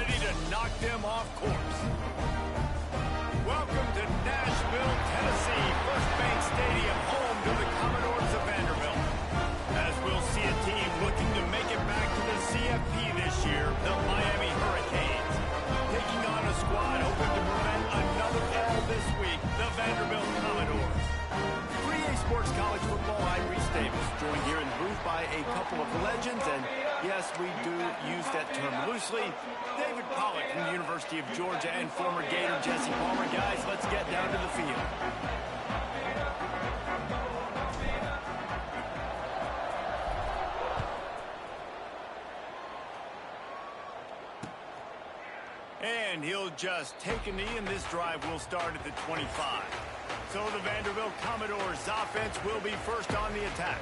ready to knock them off course. Welcome to Nashville, Tennessee, First Bank Stadium, home to the Commodores of Vanderbilt. As we'll see a team looking to make it back to the CFP this year, the Miami Hurricanes. Taking on a squad hoping to prevent another L this week, the Vanderbilt Commodores. 3A Sports College Football, I'm Reese Davis, joined here in the booth by a couple of legends, and yes, we do use that term loosely. David Pollock from the University of Georgia and former Gator Jesse Palmer. Guys, let's get down to the field. And he'll just take a knee, and this drive will start at the 25. So the Vanderbilt Commodores offense will be first on the attack.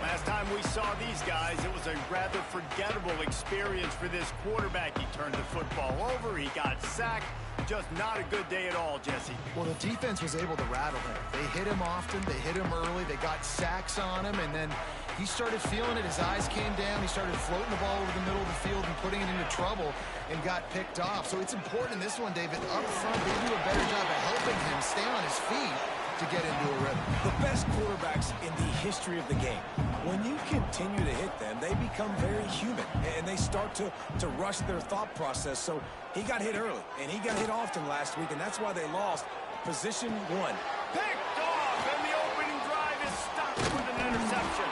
Last time we saw these guys, it was a rather forgettable experience for this quarterback. He turned the football over, he got sacked. Just not a good day at all, Jesse. Well, the defense was able to rattle him. They hit him often, they hit him early, they got sacks on him, and then he started feeling it. His eyes came down, he started floating the ball over the middle of the field and putting it into trouble and got picked off. So it's important in this one, David, up front, they do a better job of helping him stay on his feet to get into a rhythm. The best quarterbacks in the history of the game, when you continue to hit them, they become very human, and they start to rush their thought process. So he got hit early, and he got hit often last week, and that's why they lost. Position one. Picked off, and the opening drive is stopped with an interception.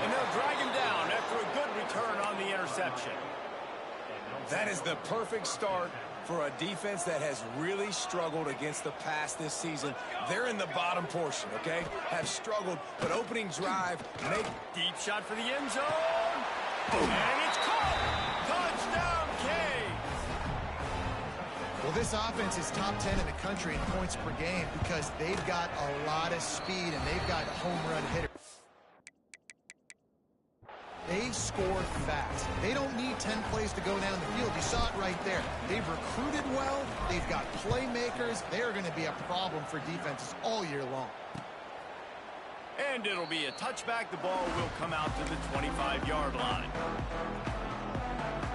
And they'll drag him down after a good return on the interception. That is the perfect start for a defense that has really struggled against the pass this season. They're in the bottom portion, okay? Have struggled, but opening drive, make deep shot for the end zone. And it's caught. Touchdown, Canes. Well, this offense is top 10 in the country in points per game because they've got a lot of speed and they've got home run hitters. They score fast. They don't need 10 plays to go down the field. You saw it right there. They've recruited well. They've got playmakers. They are going to be a problem for defenses all year long. And it'll be a touchback. The ball will come out to the 25-yard line.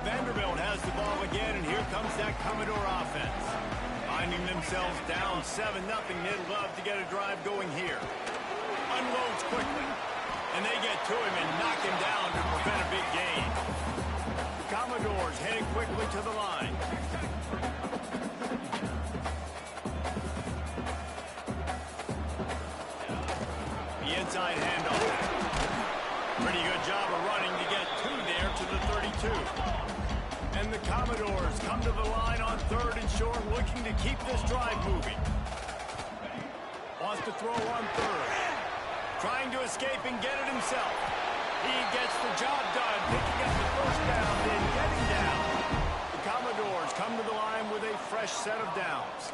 Vanderbilt has the ball again, and here comes that Commodore offense. Finding themselves down 7-0, they'd love to get a drive going here. Unloads quickly. And they get to him and knock him down to prevent a big gain. The Commodores heading quickly to the line. The inside handoff. Pretty good job of running to get two there to the 32. And the Commodores come to the line on 3rd and short, looking to keep this drive moving. Wants to throw on 3rd. Trying to escape and get it himself. He gets the job done, picking up the first down, then getting down. The Commodores come to the line with a fresh set of downs.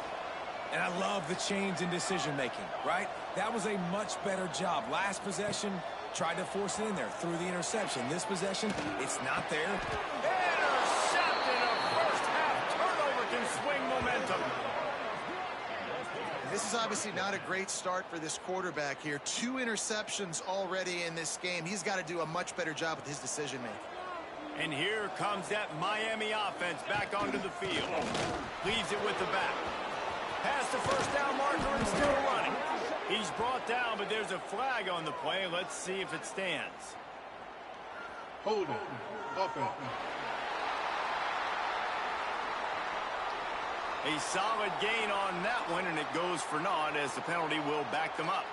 And I love the change in decision-making, right? That was a much better job. Last possession, tried to force it in there through the interception. This possession, it's not there. Intercepted! A first-half turnover can swing momentum. This is obviously not a great start for this quarterback here. 2 interceptions already in this game. He's got to do a much better job with his decision-making. And here comes that Miami offense back onto the field. Leaves it with the back. Past the first down marker and still running. He's brought down, but there's a flag on the play. Let's see if it stands. Hold it. Offense. A solid gain on that one, and it goes for naught as the penalty will back them up.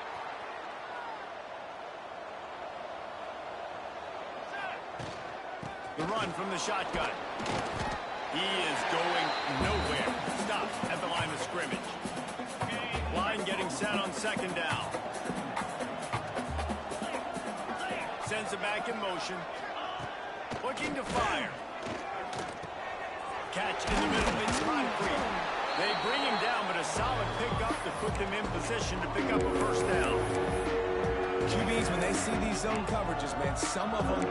The run from the shotgun. He is going nowhere. Stops at the line of scrimmage. Line getting set on 2nd down. Sends it back in motion. Looking to fire. Catch in the middle. It's concrete. They bring him down, but a solid pickup to put them in position to pick up a first down. QBs, when they see these zone coverages, man, some of them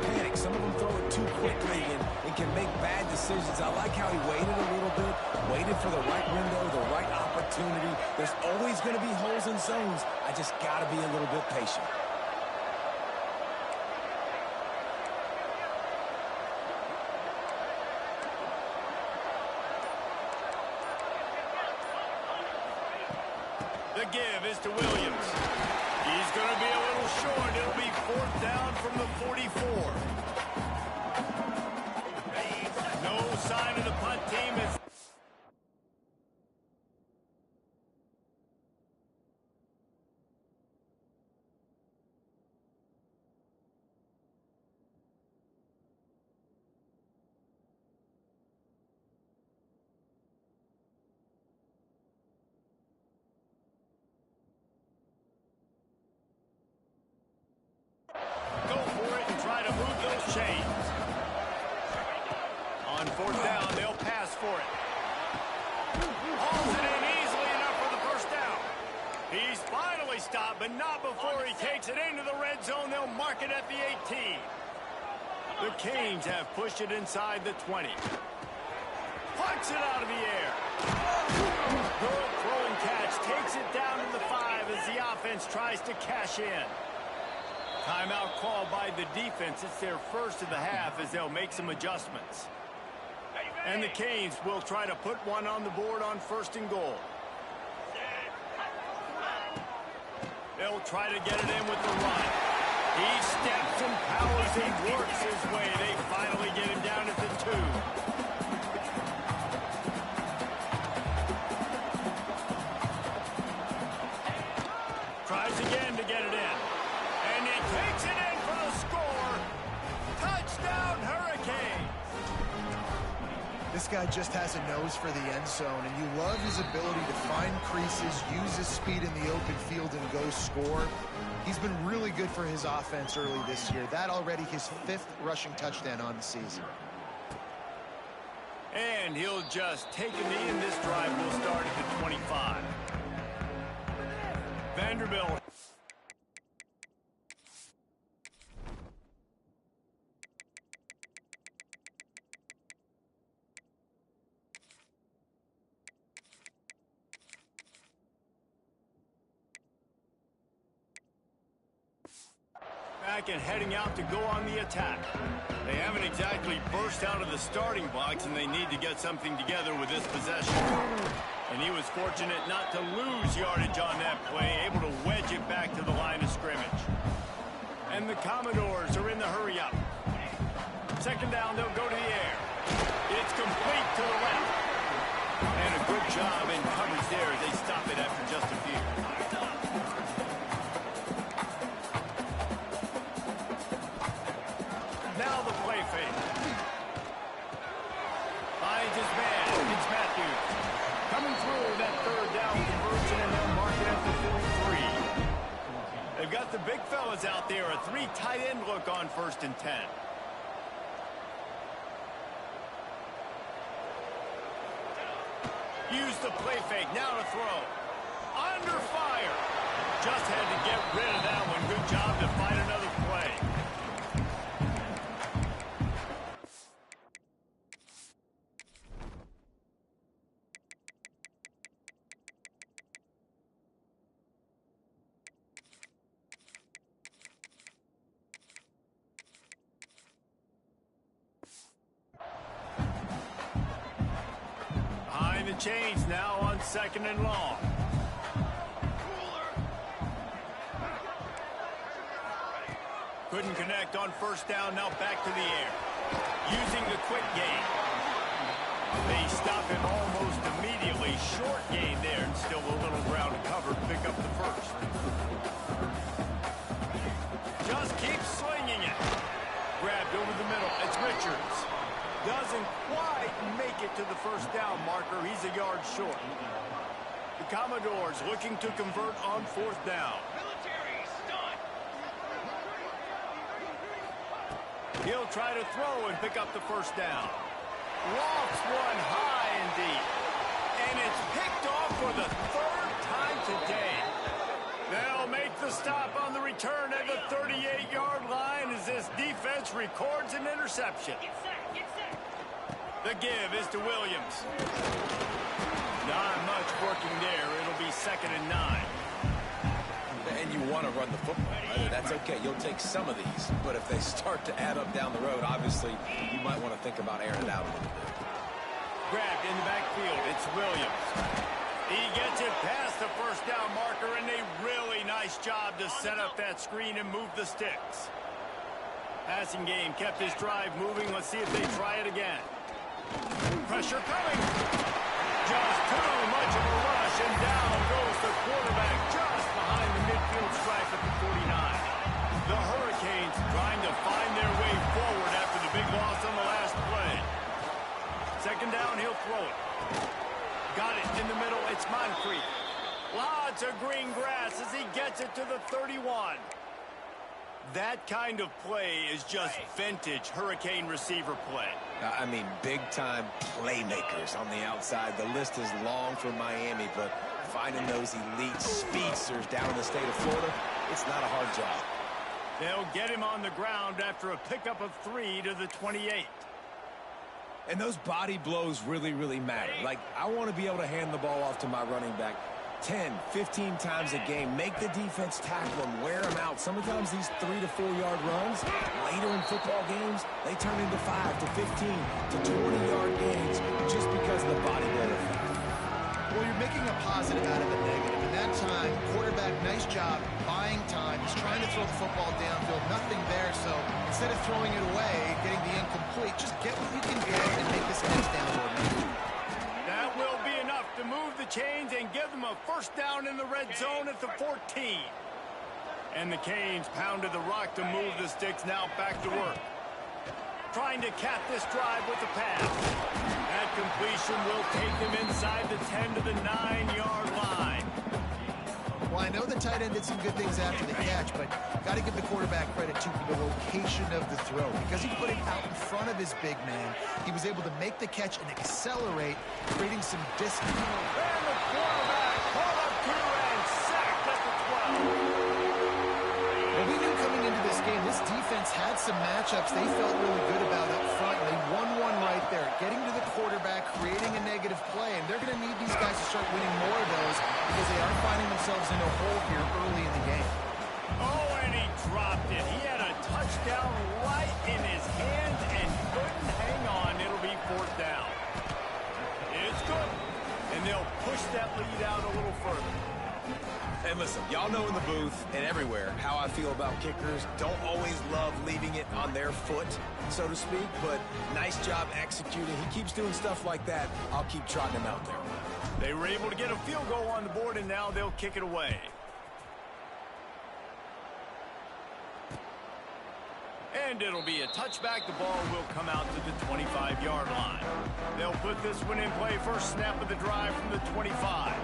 panic. Some of them throw it too quickly and can make bad decisions. I like how he waited a little bit, waited for the right window, the right opportunity. There's always going to be holes in zones. I just got to be a little bit patient. The give is to Williams. He's going to be a little short. It'll be 4th down from the 44. No sign of the punt team is... Go for it and try to move those chains. On 4th down, they'll pass for it. Hauls it in easily enough for the 1st down. He's finally stopped, but not before he takes it into the red zone. They'll mark it at the 18. The Canes have pushed it inside the 20. Punts it out of the air. Good throw and catch. Takes it down to the 5 as the offense tries to cash in. Timeout called by the defense. It's their first of the half as they'll make some adjustments. And the Canes will try to put one on the board on 1st and goal. They'll try to get it in with the run. He steps and powers and works his way. They finally get him down at the 2. Tries again to get it in. And he takes it in for the score. Touchdown, Hurricanes. This guy just has a nose for the end zone, and you love his ability to find creases, use his speed in the open field, and go score. He's been really good for his offense early this year. That already his 5th rushing touchdown on the season. And he'll just take a knee, and this drive will start at the 25. Vanderbilt. Back and heading out to go on the attack. They haven't exactly burst out of the starting blocks, and they need to get something together with this possession. And he was fortunate not to lose yardage on that play, able to wedge it back to the line of scrimmage. And the Commodores are in the hurry-up. 2nd down, they'll go to the air. It's complete to the left. And a good job in coverage there as they stop it after just a few. Now the play fake. Finds his man. It's Matthews. Coming through that 3rd down conversion, and they'll mark it at the 43. They've got the big fellas out there. A 3 tight end look on 1st and 10. Use the play fake. Now to throw. Under fire. Just had to get rid of that one. Good job to find another play. Behind the chains now on 2nd and long. Couldn't connect on 1st down, now back to the air. Using the quick game. They stop him almost immediately. Short gain there, and still a little ground covered. Pick up the 1st. Just keep slinging it. Grabbed over the middle. It's Richards. Doesn't quite make it to the 1st down marker. He's a yard short. The Commodores looking to convert on 4th down. He'll try to throw and pick up the 1st down. Lofts one high and deep. And it's picked off for the 3rd time today. They'll make the stop on the return at the 38-yard line as this defense records an interception. The give is to Williams. Not much working there. It'll be 2nd and 9. And you want to run the football. That's okay. You'll take some of these. But if they start to add up down the road, obviously, you might want to think about airing it out a little bit. Grabbed in the backfield. It's Williams. He gets it past the first down marker, and a really nice job to set up that screen and move the sticks. Passing game kept his drive moving. Let's see if they try it again. Pressure coming. Just too much of a rush, and down goes the quarterback just behind the midfield stripe at the 49. The Hurricanes trying to find their way forward after the big loss on the last play. Second down, he'll throw it. Got it in the middle. It's Moncrief. Lots of green grass as he gets it to the 31. That kind of play is just vintage Hurricane receiver play. I mean, big-time playmakers on the outside. The list is long for Miami, but finding those elite speedsters down in the state of Florida, it's not a hard job. They'll get him on the ground after a pickup of 3 to the 28. And those body blows really, really matter. Like, I want to be able to hand the ball off to my running back 10, 15 times a game. Make the defense tackle them, wear them out. Sometimes these 3 to 4 yard runs, later in football games, they turn into 5 to 15 to 20 yard gains just because of the body blow effect. Well, you're making a positive out of a negative. And that time, quarterback, nice job, buying time. He's trying to throw the football downfield, nothing there. So instead of throwing it away, getting the incomplete, just get what you can get and make this next down move. That will be enough to move the chains and give them a first down in the red zone at the 14. And the Canes pounded the rock to move the sticks, now back to work. Trying to cap this drive with the pass. That completion will take them inside the 10 to the 9-yard line. Well, I know the tight end did some good things after the catch, but got to give the quarterback credit, too, for the location of the throw. Because he put it out in front of his big man, he was able to make the catch and accelerate, creating some distance. And the quarterback caught up to and sacked at the 12. Well, we knew coming into this game, this defense had some matchups they felt really good about up front. They won one right there, getting to the quarterback, creating a negative play, and they're going to need these guys to start winning more of those because they are finding themselves in a hole here early in the game. Oh, and he dropped it. He had a touchdown right in his hands and couldn't hang on. It'll be fourth down. It's good. And they'll push that lead out a little further. And listen, y'all know in the booth and everywhere how I feel about kickers. Don't always love leaving it on their foot, so to speak, but nice job executing. He keeps doing stuff like that. I'll keep trotting him out there. They were able to get a field goal on the board, and now they'll kick it away. And it'll be a touchback. The ball will come out to the 25-yard line. They'll put this one in play. First snap of the drive from the 25.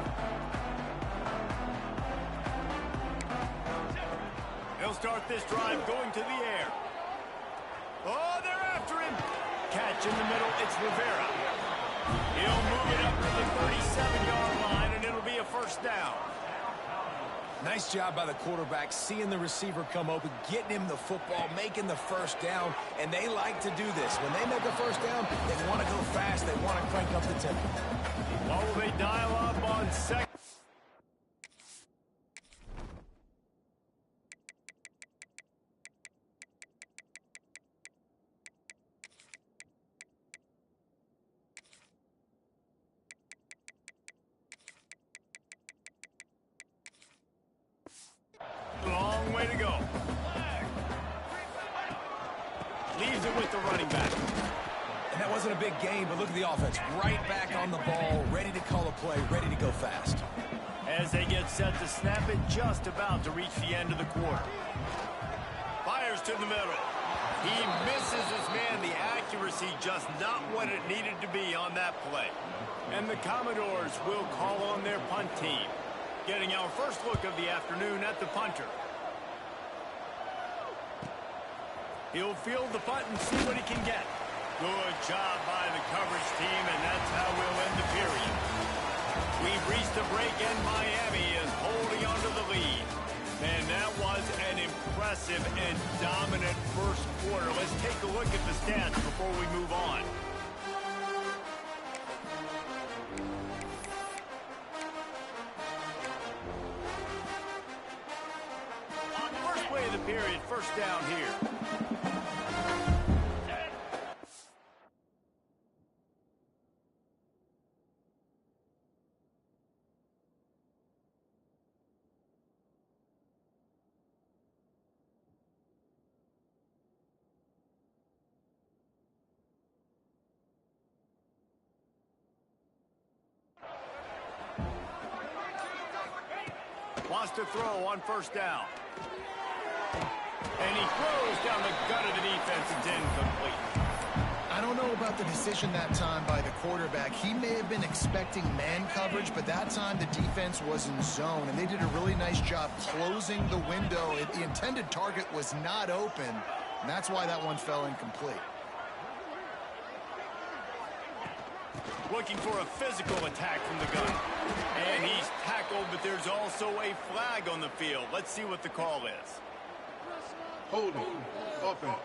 They'll start this drive going to the air. Oh, they're after him. Catch in the middle. It's Rivera. He'll move it up to the 37-yard line, and it'll be a first down. Nice job by the quarterback, seeing the receiver come open, getting him the football, making the first down, and they like to do this. When they make a first down, they want to go fast. They want to crank up the tempo. What will they dial up on second? Long way to go. Leaves it with the running back. And that wasn't a big game, but look at the offense. Right back on the ball, ready to call a play, ready to go fast. As they get set to snap it, just about to reach the end of the quarter. Fires to the middle. He misses his man. The accuracy just not what it needed to be on that play. And the Commodores will call on their punt team. Getting our first look of the afternoon at the punter. He'll field the punt and see what he can get. Good job by the coverage team, and that's how we'll end the period. We've reached the break, and Miami is holding on to the lead. And that was an impressive and dominant first quarter. Let's take a look at the stats before we move on. First play of the period, first down here. Wants to throw on first down. And he throws down the gut of the defense. It's incomplete. I don't know about the decision that time by the quarterback. He may have been expecting man coverage, but that time the defense was in zone, and they did a really nice job closing the window. The intended target was not open, and that's why that one fell incomplete. Looking for a physical attack from the gun. And he's tackled, but there's also a flag on the field. Let's see what the call is. Holding. Offense.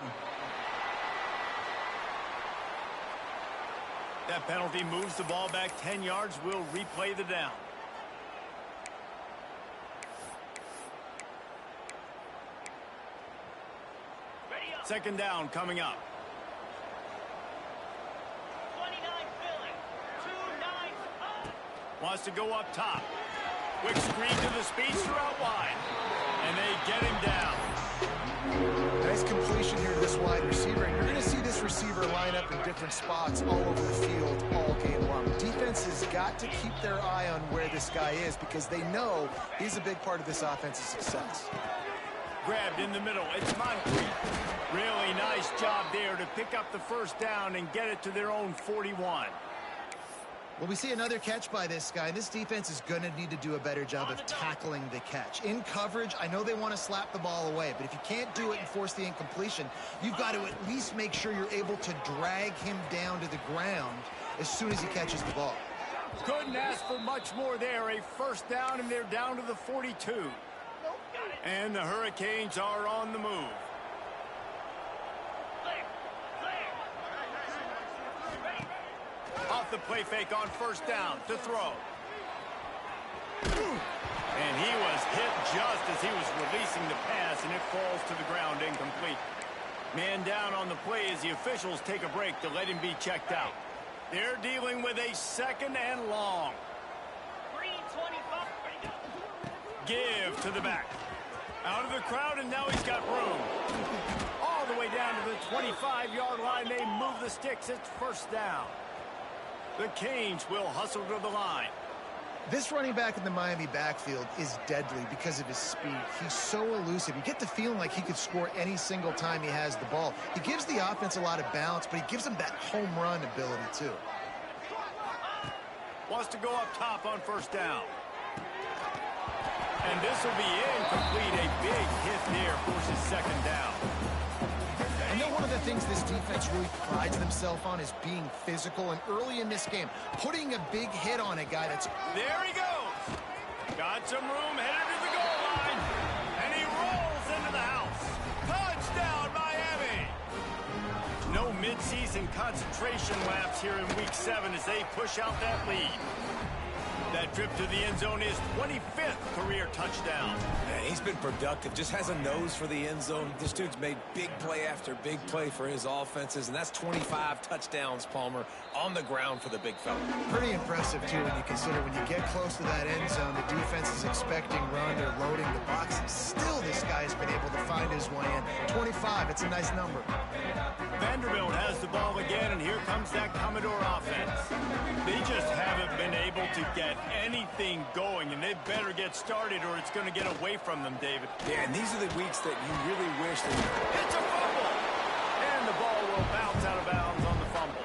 That penalty moves the ball back 10 yards. We'll replay the down. Second down coming up. Wants to go up top. Quick screen to the speedster out wide. And they get him down. Nice completion here to this wide receiver. And you're going to see this receiver line up in different spots all over the field all game long. Defense has got to keep their eye on where this guy is because they know he's a big part of this offense's success. Grabbed in the middle. It's Moncrief. Really nice job there to pick up the first down and get it to their own 41. Well, we see another catch by this guy. This defense is going to need to do a better job of tackling the catch. In coverage, I know they want to slap the ball away, but if you can't do it and force the incompletion, you've got to at least make sure you're able to drag him down to the ground as soon as he catches the ball. Couldn't ask for much more there. A first down, and they're down to the 42. And the Hurricanes are on the move. Off the play fake on first down to throw. And he was hit just as he was releasing the pass, and it falls to the ground incomplete. Man down on the play as the officials take a break to let him be checked out. They're dealing with a second and long. Give to the back. Out of the crowd, and now he's got room. All the way down to the 25-yard line. They move the sticks. It's first down. The Canes will hustle to the line. This running back in the Miami backfield is deadly because of his speed. He's so elusive. You get the feeling like he could score any single time he has the ball. He gives the offense a lot of balance, but he gives them that home run ability, too. Wants to go up top on first down. And this will be incomplete. A big hit there forces second down. I know one of the things this defense really prides themselves on is being physical, and early in this game, putting a big hit on a guy that's... There he goes. Got some room, headed to the goal line. And he rolls into the house. Touchdown, Miami. No midseason concentration laps here in Week 7 as they push out that lead. That trip to the end zone is 25th career touchdown. Man, he's been productive, just has a nose for the end zone. This dude's made big play after big play for his offenses, and that's 25 touchdowns, Palmer, on the ground for the big fella. Pretty impressive, too, when you consider when you get close to that end zone, the defense is expecting run or loading the box, and still this guy's been able to find his way in. 25, it's a nice number. Vanderbilt has the ball again, and here comes that Commodore offense. They just haven't been able to get anything going, and they better get started or it's going to get away from them, David. Yeah, and these are the weeks that you really wish that... It's a fumble! And the ball will bounce out of bounds on the fumble.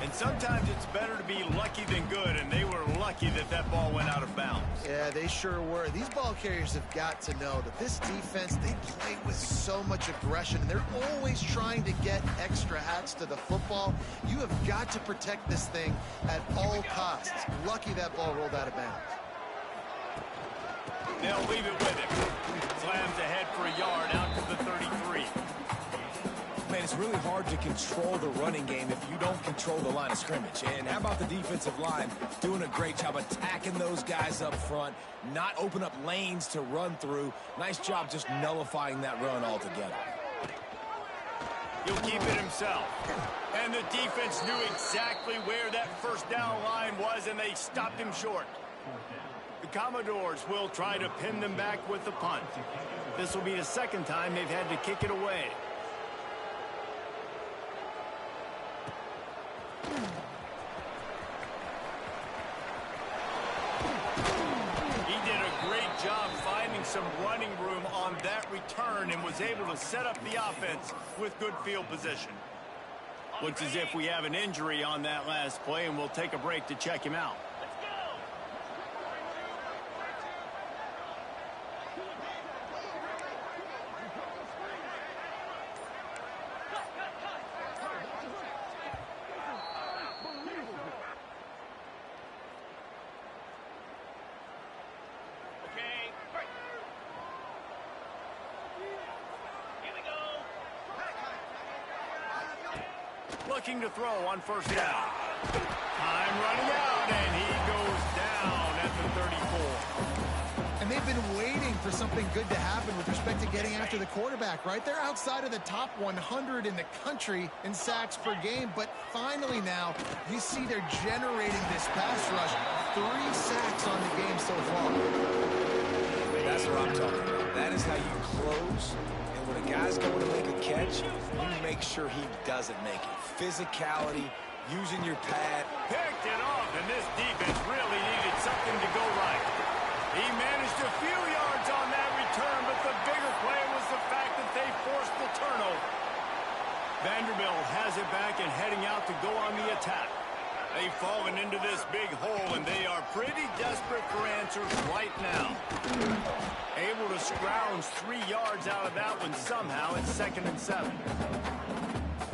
And sometimes it's better to be lucky than good, and they were lucky that that ball went out of bounds. Yeah, they sure were. These ball carriers have got to know that this defense, they play with so much aggression, and they're always trying to get extra hats to the football. You have got to protect this thing at all costs. Lucky that ball rolled out of bounds. They'll leave it with him. Slams ahead for a yard out to the 33. Man, it's really hard to control the running game if you don't control the line of scrimmage. And how about the defensive line doing a great job attacking those guys up front, not open up lanes to run through. Nice job just nullifying that run altogether. He'll keep it himself. And the defense knew exactly where that first down line was, and they stopped him short. The Commodores will try to pin them back with the punt. This will be the second time they've had to kick it away. He did a great job some running room on that return and was able to set up the offense with good field position. Looks as if we have an injury on that last play, and we'll take a break to check him out. Looking to throw on first down. Time running out, and he goes down at the 34. And they've been waiting for something good to happen with respect to getting after the quarterback, right? They're outside of the top 100 in the country in sacks per game, but finally now you see they're generating this pass rush. 3 sacks on the game so far. That's what I'm talking about. That is how you close. When a guy's going to make a catch, you make sure he doesn't make it. Physicality, using your pad. Picked it off, and this defense really needed something to go right. He managed a few yards on that return, but the bigger play was the fact that they forced the turnover. Vanderbilt has it back and heading out to go on the attack. They've fallen into this big hole, and they are pretty desperate for answers right now. Able to scrounge 3 yards out of that one somehow. It's 2nd and 7.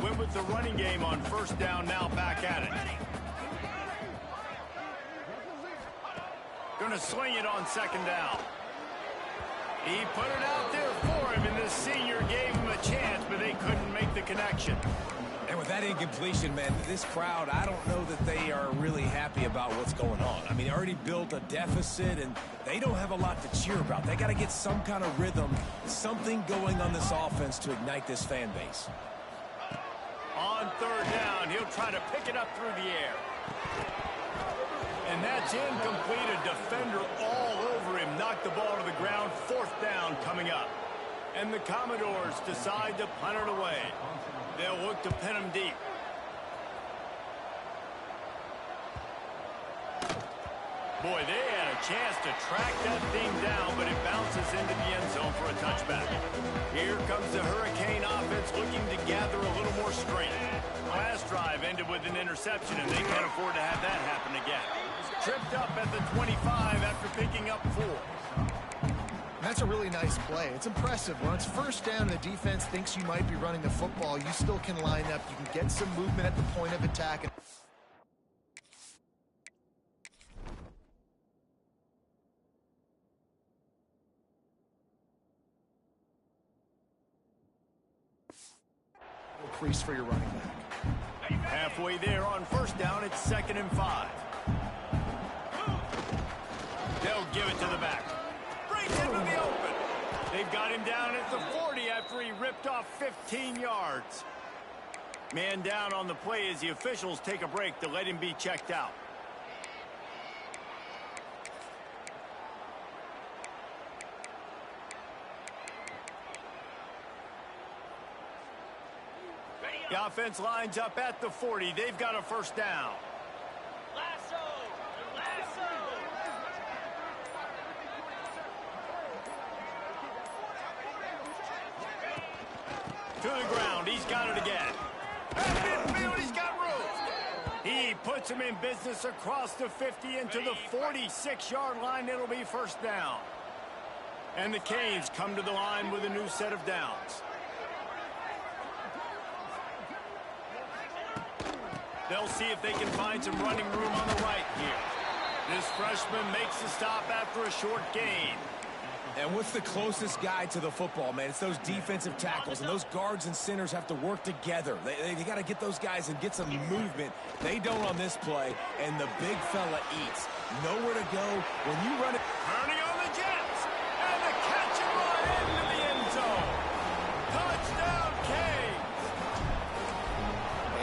Went with the running game on first down, now back at it. Gonna sling it on 2nd down. He put it out there for him, and the senior gave him a chance, but they couldn't make the connection. And with that incompletion, man, this crowd, I don't know that they are really happy about what's going on. I mean, they already built a deficit, and they don't have a lot to cheer about. They got to get some kind of rhythm, something going on this offense to ignite this fan base. On 3rd down, he'll try to pick it up through the air. And that's incomplete. A defender all over him. Knocked the ball to the ground. 4th down coming up. And the Commodores decide to punt it away. They'll look to pin him deep. Boy, they had a chance to track that thing down, but it bounces into the end zone for a touchback. Here comes the Hurricane offense looking to gather a little more strength. Last drive ended with an interception, and they can't afford to have that happen again. Tripped up at the 25 after picking up 4. That's a really nice play. It's impressive. When it's first down and the defense thinks you might be running the football, you still can line up. You can get some movement at the point of attack. Increase for your running back. Halfway there on first down, it's 2nd and 5. They'll give it to the back. Breaks into the open. They've got him down at the 40 after he ripped off 15 yards. Man down on the play as the officials take a break to let him be checked out. The offense lines up at the 40. They've got a first down. Lasso! To the ground. He's got it again. At midfield, he's got room. He puts him in business across the 50 into the 46-yard line. It'll be first down. And the Canes come to the line with a new set of downs. They'll see if they can find some running room on the right here. This freshman makes the stop after a short gain. And what's the closest guy to the football, man? It's those defensive tackles, and those guards and centers have to work together. They got to get those guys and get some movement. They don't on this play, and the big fella eats. Nowhere to go. When you run it... Turning on the Jets, and the catch and run into the end zone. Touchdown, Canes.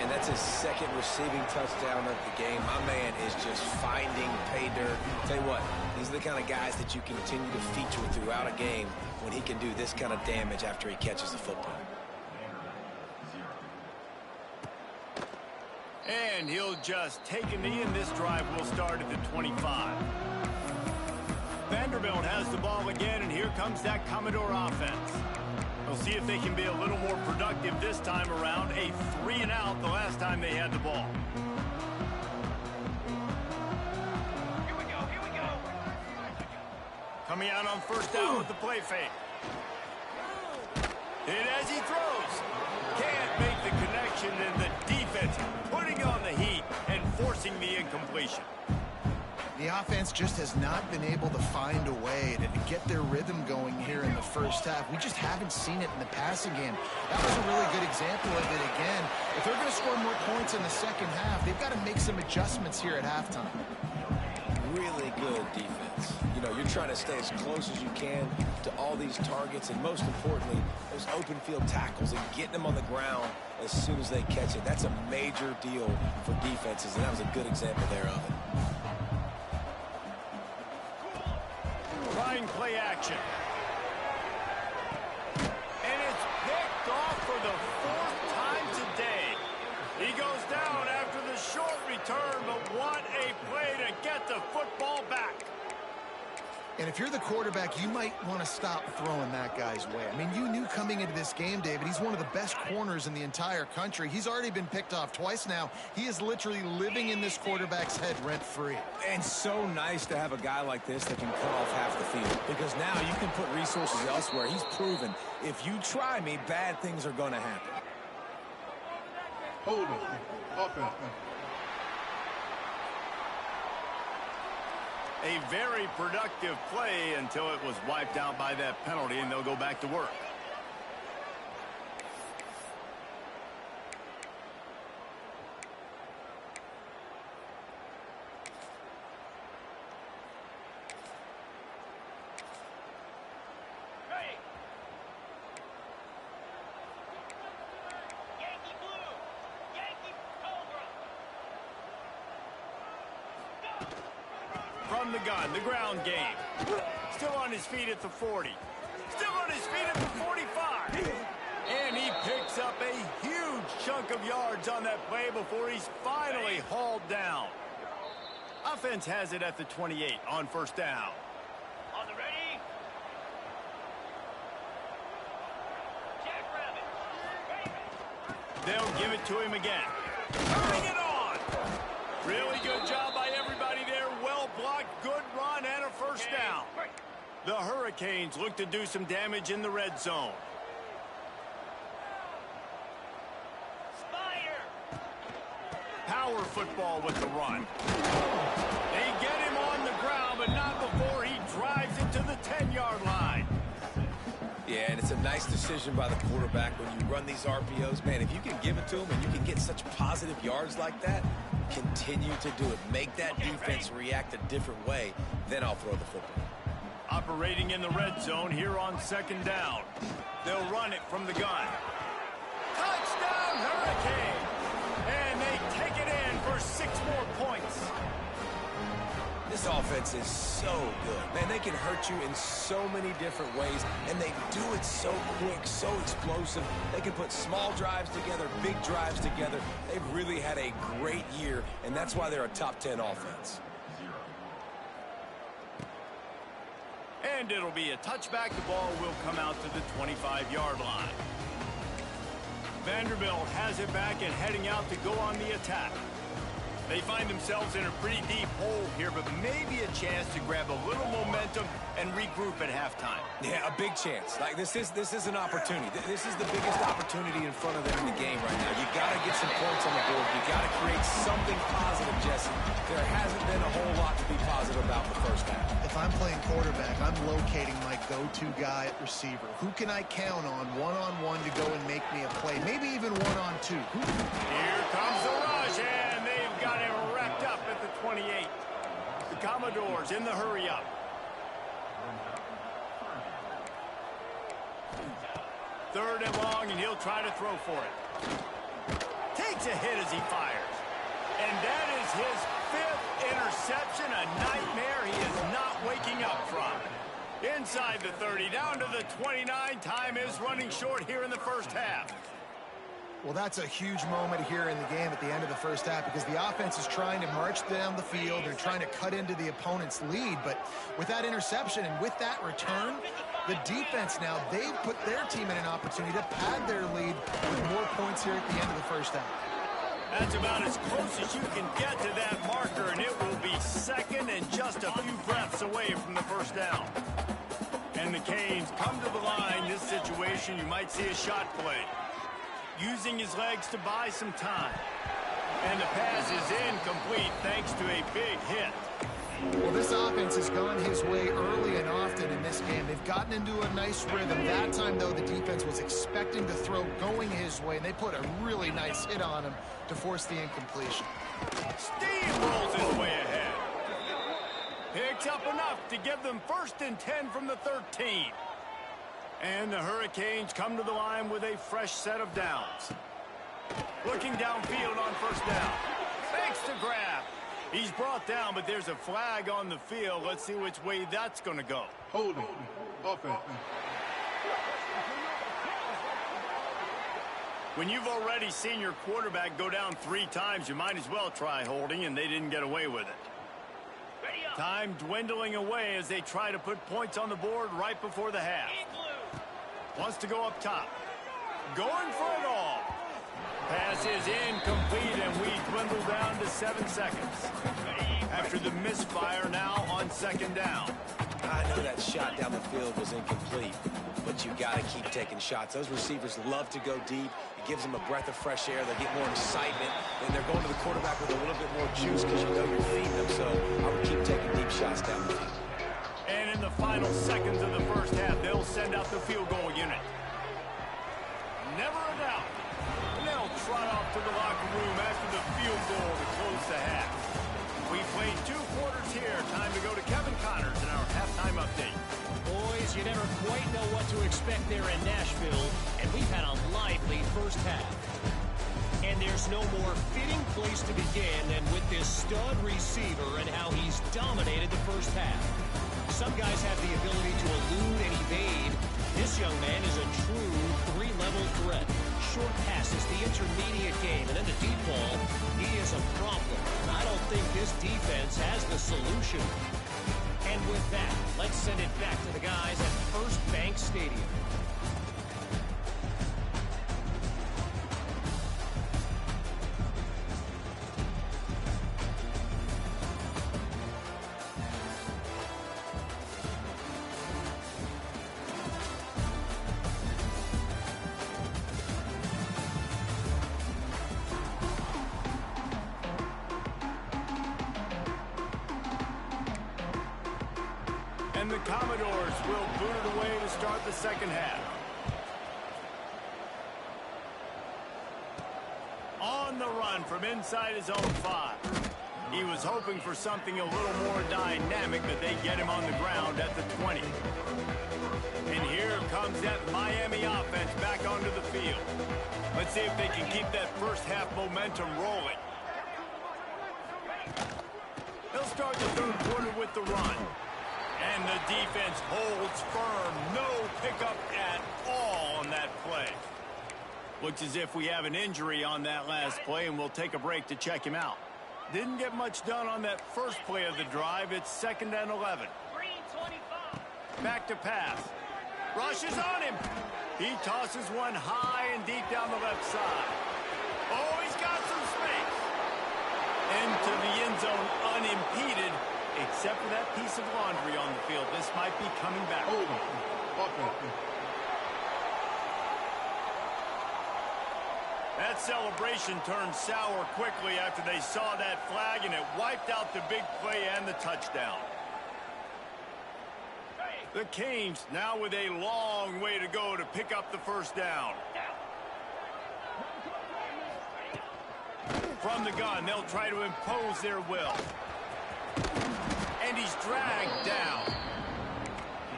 And that's his 2nd receiving touchdown of the game. My man is just finding pay dirt. Tell you what, these are the kind of guys that you continue to feature throughout a game when he can do this kind of damage after he catches the football. And he'll just take a knee, and this drive will start at the 25. Vanderbilt Vanderbilt has the ball again, and here comes that Commodore offense. We'll see if they can be a little more productive this time around. A 3-and-out the last time they had the ball. Here we go. Coming out on first down with the play fake. And as he throws, can't make the connection, and the defense putting on the heat and forcing the incompletion. The offense just has not been able to find a way to get their rhythm going here in the first half. We just haven't seen it in the passing game. That was a really good example of it again. If they're going to score more points in the second half, they've got to make some adjustments here at halftime. Really good defense. You know, you're trying to stay as close as you can to all these targets, and most importantly, those open field tackles and getting them on the ground as soon as they catch it. That's a major deal for defenses, and that was a good example there of it. Trying play action. And it's picked off for the 4th time today. He goes down after the short return, but what a play to get the football back. And if you're the quarterback, you might want to stop throwing that guy's way. I mean, you knew coming into this game, David, he's one of the best corners in the entire country. He's already been picked off twice now. He is literally living in this quarterback's head rent-free. And so nice to have a guy like this that can cut off half the field, because now you can put resources elsewhere. He's proven if you try me, bad things are going to happen. Hold it. Offense. A very productive play until it was wiped out by that penalty, and they'll go back to work. Ready. Yankee blue. Yankee Cobra. From the gun, the ground game. Still on his feet at the 40. Still on his feet at the 45. And he picks up a huge chunk of yards on that play before he's finally hauled down. Offense has it at the 28 on first down. On the ready. Jackrabbit. Ready. They'll give it to him again. Bring it on! Really good job by everybody there. Well blocked, good run, and a first down. The Hurricanes look to do some damage in the red zone. Spider. Power football with the run. They get him on the ground, but not before he drives it to the 10-yard line. Yeah, and it's a nice decision by the quarterback when you run these RPOs. Man, if you can give it to him and you can get such positive yards like that, continue to do it. Make that defense react a different way, then I'll throw the football. Operating in the red zone here on second down. They'll run it from the gun. Touchdown, Hurricane! And they take it in for 6 more points. This offense is so good. Man, they can hurt you in so many different ways, and they do it so quick, so explosive. They can put small drives together, big drives together. They've really had a great year, and that's why they're a top 10 offense. And it'll be a touchback. The ball will come out to the 25-yard line. Vanderbilt has it back and heading out to go on the attack. They find themselves in a pretty deep hole here, but maybe a chance to grab a little momentum and regroup at halftime. Yeah, a big chance. Like this is an opportunity. This is the biggest opportunity in front of them in the game right now. You got to get some points on the board. You got to create something positive, Jesse. There hasn't been a whole lot to be positive about the first half. If I'm playing quarterback, I'm locating my go-to guy at receiver. Who can I count on one-on-one to go and make me a play? Maybe even one-on-two. Here comes the rush, and they've got him wrapped up at the 28. The Commodores in the hurry-up. Third and long, and he'll try to throw for it. Takes a hit as he fires. And that is his 5th interception, a nightmare he is not waking up from. Inside the 30, down to the 29. Time is running short here in the first half. Well, that's a huge moment here in the game at the end of the first half because the offense is trying to march down the field. They're trying to cut into the opponent's lead. But with that interception and with that return, the defense now, they've put their team in an opportunity to pad their lead with more points here at the end of the first half. That's about as close as you can get to that marker, and it will be second and just a few breaths away from the first down. And the Canes come to the line. This situation, you might see a shot play. Using his legs to buy some time. And the pass is incomplete thanks to a big hit. Well, this offense has gone his way early and often in this game. They've gotten into a nice rhythm. That time, though, the defense was expecting the throw going his way, and they put a really nice hit on him to force the incompletion. Steamrolls his way ahead. Picks up enough to give them 1st and 10 from the 13. And the Hurricanes come to the line with a fresh set of downs. Looking downfield on first down. Fakes the grab. He's brought down, but there's a flag on the field. Let's see which way that's going to go. Holding. Offense. When you've already seen your quarterback go down 3 times, you might as well try holding, and they didn't get away with it. Time dwindling away as they try to put points on the board right before the half. Wants to go up top. Going for it all. Pass is incomplete, and we dwindle down to 7 seconds. After the misfire now on 2nd down. I know that shot down the field was incomplete, but you got to keep taking shots. Those receivers love to go deep. It gives them a breath of fresh air. They get more excitement, and they're going to the quarterback with a little bit more juice because you know you're feeding them. So I would keep taking deep shots down the field. And in the final seconds of the first half, they'll send out the field goal unit. Never a doubt. And they'll trot off to the locker room after the field goal to close the half. We played 2 quarters here. Time to go to Kevin Connors in our halftime update. Boys, you never quite know what to expect there in Nashville, and we've had a lively first half. And there's no more fitting place to begin than with this stud receiver and how he's dominated the first half. Some guys have the ability to elude and evade. This young man is a true 3-level threat. Short passes, the intermediate game, and then the deep ball. He is a problem. And I don't think this defense has the solution. And with that, let's send it back to the guys at First Bank Stadium. And the Commodores will boot it away to start the second half. On the run from inside his own 5. He was hoping for something a little more dynamic, but they get him on the ground at the 20. And here comes that Miami offense back onto the field. Let's see if they can keep that first half momentum rolling. They'll start the 3rd quarter with the run. And the defense holds firm. No pickup at all on that play. Looks as if we have an injury on that last play, and we'll take a break to check him out. Didn't get much done on that first play of the drive. It's 2nd and 11. Back to pass. Rushes on him. He tosses one high and deep down the left side. Oh, he's got some space. Into the end zone unimpeded. Except for that piece of laundry on the field, this might be coming back. That celebration turned sour quickly after they saw that flag, and it wiped out the big play and the touchdown. The Canes now with a long way to go to pick up the first down. From the gun, they'll try to impose their will. And he's dragged down.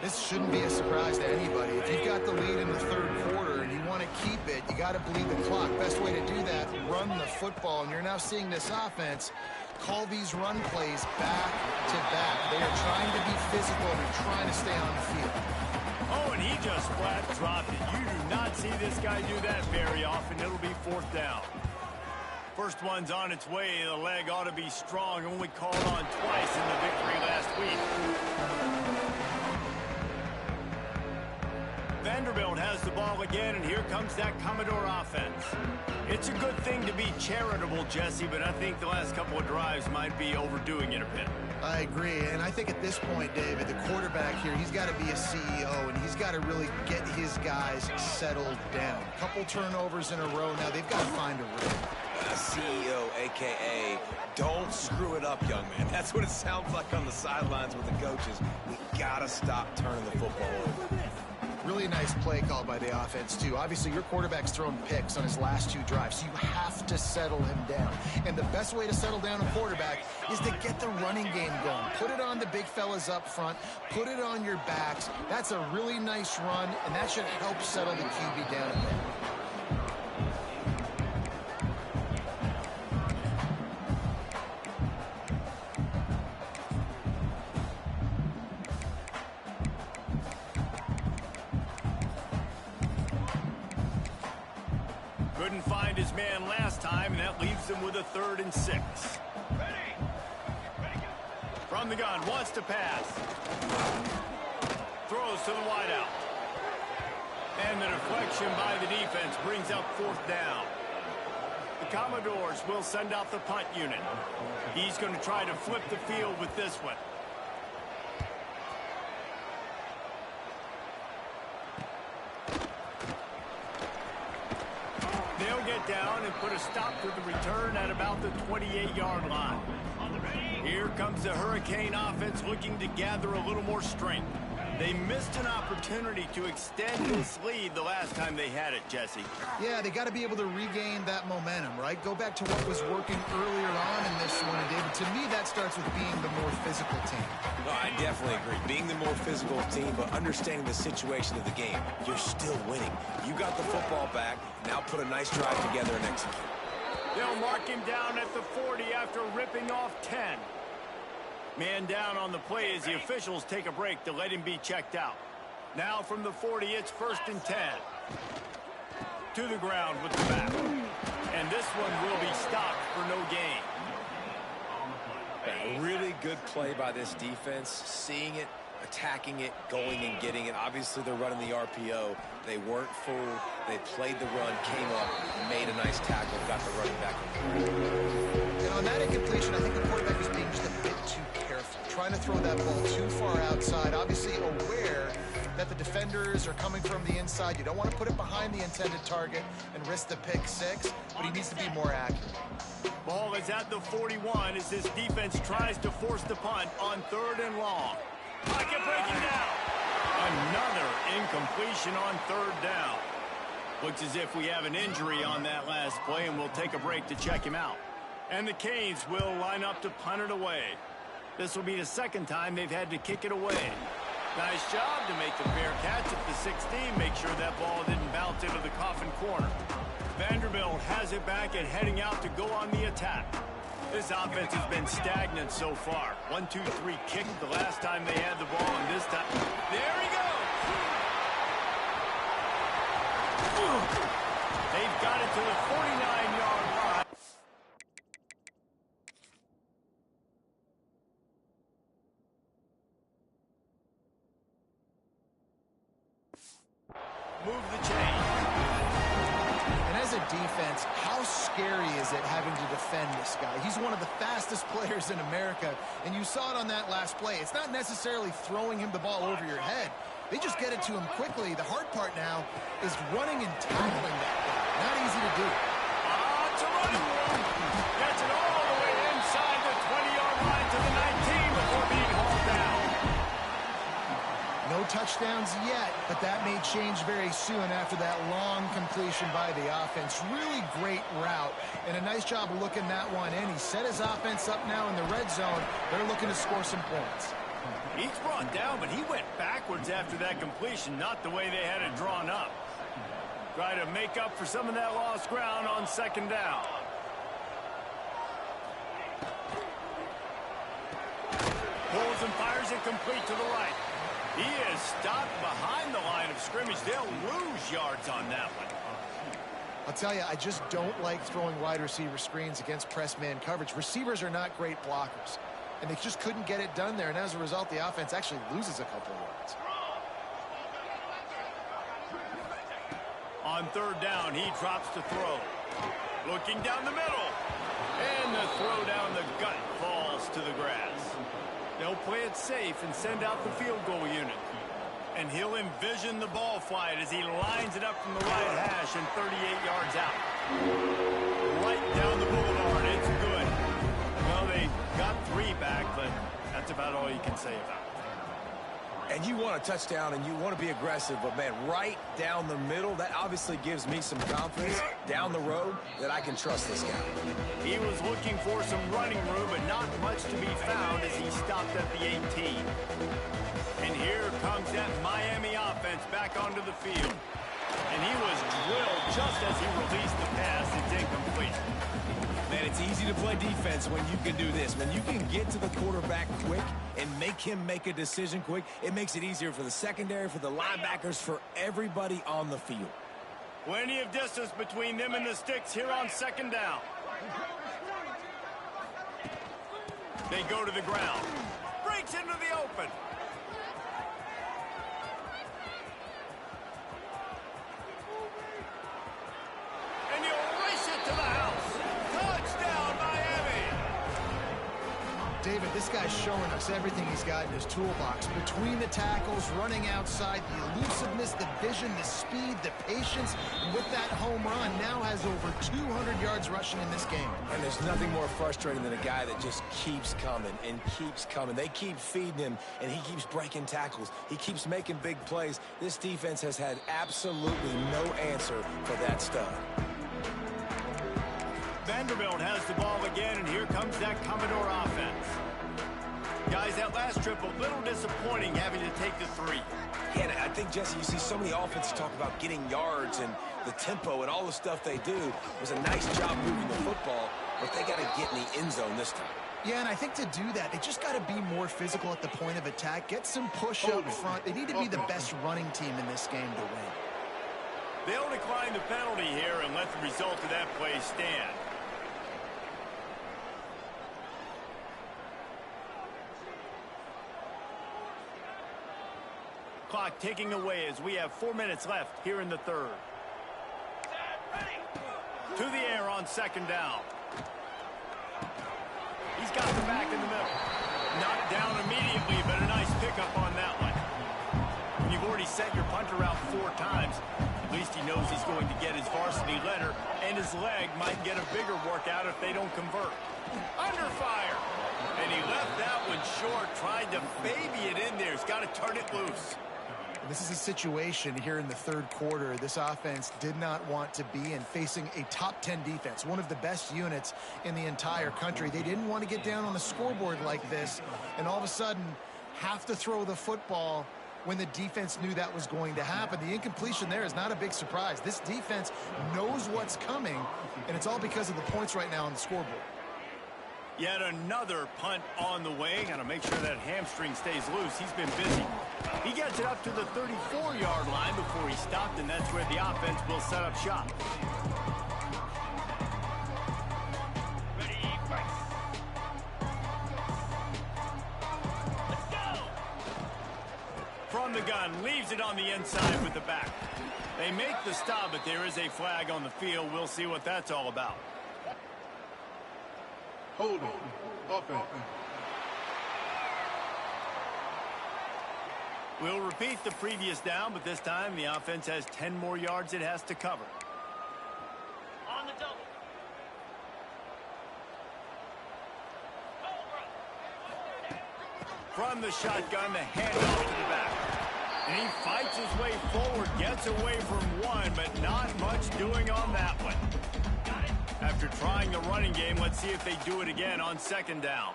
This shouldn't be a surprise to anybody. If you've got the lead in the 3rd quarter and you want to keep it, you got to bleed the clock. Best way to do that, run the football. And you're now seeing this offense call these run plays back to back. They are trying to be physical. They're trying to stay on the field. Oh, and he just flat dropped it. You do not see this guy do that very often. It'll be 4th down. First one's on its way. The leg ought to be strong. Only called on twice in the victory last week. Vanderbilt has the ball again, and here comes that Commodore offense. It's a good thing to be charitable, Jesse, but I think the last couple of drives might be overdoing it a bit. I agree, and I think at this point, David, the quarterback here, he's got to be a CEO, and he's got to really get his guys settled down. A couple turnovers in a row now. They've got to find a rhythm. CEO, a.k.a. don't screw it up, young man. That's what it sounds like on the sidelines with the coaches. We got to stop turning the football over. Really nice play call by the offense, too. Obviously, your quarterback's thrown picks on his last 2 drives, so you have to settle him down. And the best way to settle down a quarterback is to get the running game going. Put it on the big fellas up front. Put it on your backs. That's a really nice run, and that should help settle the QB down a bit. Couldn't find his man last time, and that leaves him with a 3rd and 6. From the gun, wants to pass. Throws to the wideout. And the deflection by the defense brings up 4th down. The Commodores will send out the punt unit. He's going to try to flip the field with this one. Down and put a stop to the return at about the 28-yard line. Here comes the Hurricane offense looking to gather a little more strength. They missed an opportunity to extend this lead the last time they had it, Jesse. Yeah, they got to be able to regain that momentum, right? Go back to what was working earlier on in this one, and David, to me, that starts with being the more physical team. No, I definitely agree. Being the more physical team, but understanding the situation of the game. You're still winning. You got the football back. Now put a nice drive together and execute. They'll mark him down at the 40 after ripping off 10. Man down on the play as the officials take a break to let him be checked out. Now from the 40, it's 1st and 10. To the ground with the back. And this one will be stopped for no gain. A really good play by this defense. Seeing it, attacking it, going and getting it. Obviously, they're running the RPO. They weren't fooled. They played the run, came up, made a nice tackle, got the running back. And on that incompletion, I think the quarterback was being just a bit too careful, trying to throw that ball too far outside, obviously aware that the defenders are coming from the inside. You don't want to put it behind the intended target and risk the pick 6, but he needs to be more accurate. Ball is at the 41 as this defense tries to force the punt on 3rd and long. Pocket breaking down. Another incompletion on 3rd down. Looks as if we have an injury on that last play, and we'll take a break to check him out. And the Canes will line up to punt it away. This will be the 2nd time they've had to kick it away. Nice job to make the fair catch at the 16. Make sure that ball didn't bounce into the coffin corner. Vanderbilt has it back and heading out to go on the attack. This offense has been stagnant so far. 1-2-3 kick the last time they had the ball, and this time... There he goes! They've got it to the 49-yard line. Move the chain. And as a defense, how scary is it having to defend this guy? He's one of the fastest players in America, and you saw it on that last play. It's not necessarily throwing him the ball over your head. They just get it to him quickly. The hard part now is running and tackling that guy. Not easy to do. It's a running room. Gets it all the way inside the 20-yard line to the 19 before being hauled down. No touchdowns yet, but that may change very soon after that long completion by the offense. Really great route, and a nice job of looking that one in. He set his offense up now in the red zone. They're looking to score some points. He's brought down, but he went backwards after that completion, not the way they had it drawn up. Try to make up for some of that lost ground on 2nd down. Pulls and fires it complete to the right. He is stopped behind the line of scrimmage. They'll lose yards on that one. I'll tell you, I just don't like throwing wide receiver screens against press man coverage. Receivers are not great blockers, and they just couldn't get it done there, and as a result, the offense actually loses a couple yards. On third down, he drops to throw. Looking down the middle. And the throw down the gut falls to the grass. They'll play it safe and send out the field goal unit. And he'll envision the ball flight as he lines it up from the right hash and 38 yards out. Right down the boulevard. It's good. Well, they got 3 back, but that's about all you can say about it. And you want a touchdown and you want to be aggressive, but man, right down the middle, that obviously gives me some confidence down the road that I can trust this guy. He was looking for some running room, but not much to be found as he stopped at the 18. And here comes that Miami offense back onto the field. And he was drilled just as he released the pass. It's incomplete. Man, it's easy to play defense when you can do this. When you can get to the quarterback quick and make him make a decision quick, it makes it easier for the secondary, for the linebackers, for everybody on the field. Plenty of distance between them and the sticks here on second down. They go to the ground. Breaks into the open. And he'll race it to the house. Touchdown, Miami! David, this guy's showing us everything he's got in his toolbox. Between the tackles, running outside, the elusiveness, the vision, the speed, the patience. And with that home run, now has over 200 yards rushing in this game. And there's nothing more frustrating than a guy that just keeps coming and keeps coming. They keep feeding him, and he keeps breaking tackles. He keeps making big plays. This defense has had absolutely no answer for that stud. Vanderbilt has the ball again, and here comes that Commodore offense. Guys, that last trip, a little disappointing having to take the 3. Yeah, and I think, Jesse, you see so many offenses talk about getting yards and the tempo and all the stuff they do. It was a nice job moving the football, but they got to get in the end zone this time. Yeah, and I think to do that, they just got to be more physical at the point of attack, get some push up front. They need to be the best running team in this game to win. They'll decline the penalty here and let the result of that play stand. Clock ticking away as we have 4 minutes left here in the third. To the air on second down. He's got the back in the middle. Knocked down immediately, but a nice pickup on that one. When you've already set your punter out 4 times, at least he knows he's going to get his varsity letter, and his leg might get a bigger workout if they don't convert. Under fire. And he left that one short, tried to baby it in there. He's got to turn it loose. This is a situation here in the third quarter this offense did not want to be in, facing a top 10 defense, one of the best units in the entire country. They didn't want to get down on the scoreboard like this, and all of a sudden have to throw the football when the defense knew that was going to happen. The incompletion there is not a big surprise. This defense knows what's coming, and it's all because of the points right now on the scoreboard. Yet another punt on the way. Got to make sure that hamstring stays loose. He's been busy. He gets it up to the 34-yard line before he stopped, and that's where the offense will set up shop. Ready, fight. Let's go. From the gun, leaves it on the inside with the back. They make the stop, but there is a flag on the field. We'll see what that's all about. Hold on. Offense. We'll repeat the previous down, but this time the offense has 10 more yards it has to cover. On the double. From the shotgun, the handoff to the back. And he fights his way forward, gets away from one, but not much doing on that one. After trying the running game, let's see if they do it again on second down.